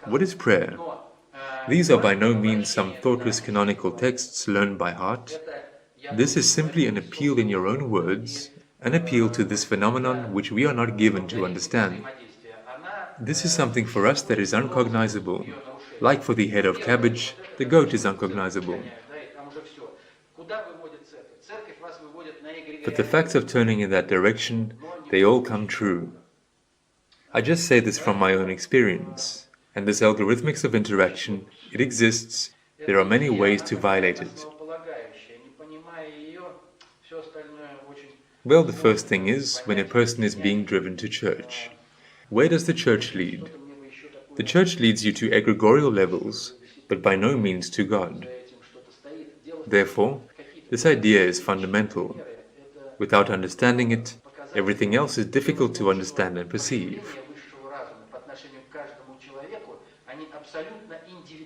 What is prayer? These are by no means some thoughtless canonical texts learned by heart. This is simply an appeal in your own words, an appeal to this phenomenon which we are not given to understand. This is something for us that is uncognizable. Like for the head of cabbage, the goat is uncognizable. But the facts of turning in that direction, they all come true. I just say this from my own experience, and this algorithmics of interaction, it exists, there are many ways to violate it. Well, the first thing is when a person is being driven to church. Where does the church lead? The church leads you to egregorial levels, but by no means to God. Therefore, this idea is fundamental. Without understanding it, everything else is difficult to understand and perceive.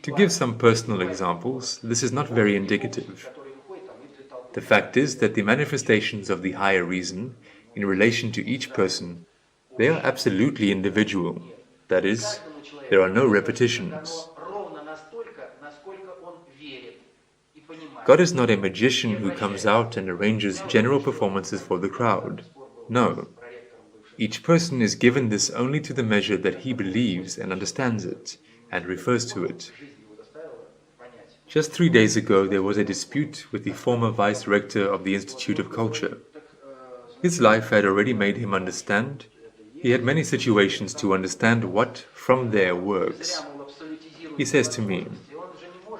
To give some personal examples, this is not very indicative. The fact is that the manifestations of the higher reason, in relation to each person, they are absolutely individual. That is, there are no repetitions. God is not a magician who comes out and arranges general performances for the crowd. No. Each person is given this only to the measure that he believes and understands it, and refers to it. Just 3 days ago there was a dispute with the former vice-rector of the Institute of Culture. His life had already made him understand. He had many situations to understand what, from there, works. He says to me,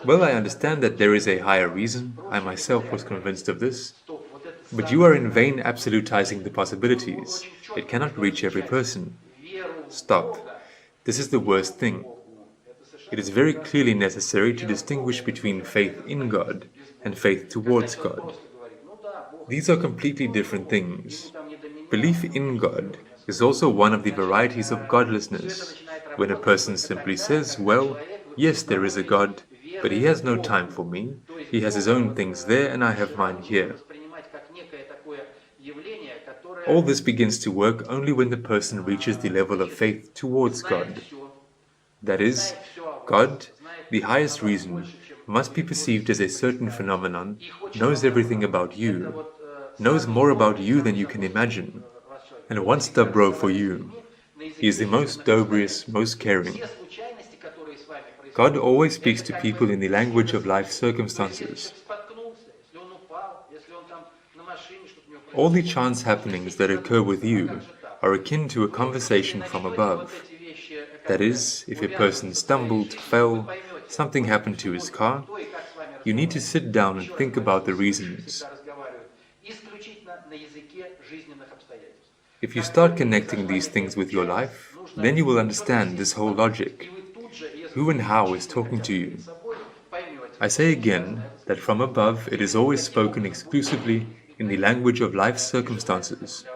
"Well, I understand that there is a higher reason, I myself was convinced of this, but you are in vain absolutizing the possibilities. It cannot reach every person." Stop. This is the worst thing. It is very clearly necessary to distinguish between faith in God and faith towards God. These are completely different things. Belief in God is also one of the varieties of godlessness, when a person simply says, "Well, yes, there is a God, but he has no time for me, he has his own things there and I have mine here." All this begins to work only when the person reaches the level of faith towards God. That is, God, the highest reason, must be perceived as a certain phenomenon, knows everything about you, knows more about you than you can imagine, and wants dobro for you. He is the most dobrous, most caring. God always speaks to people in the language of life circumstances. All the chance happenings that occur with you are akin to a conversation from above. That is, if a person stumbled, fell, something happened to his car, you need to sit down and think about the reasons. If you start connecting these things with your life, then you will understand this whole logic. Who and how is talking to you? I say again that from above it is always spoken exclusively in the language of life's circumstances.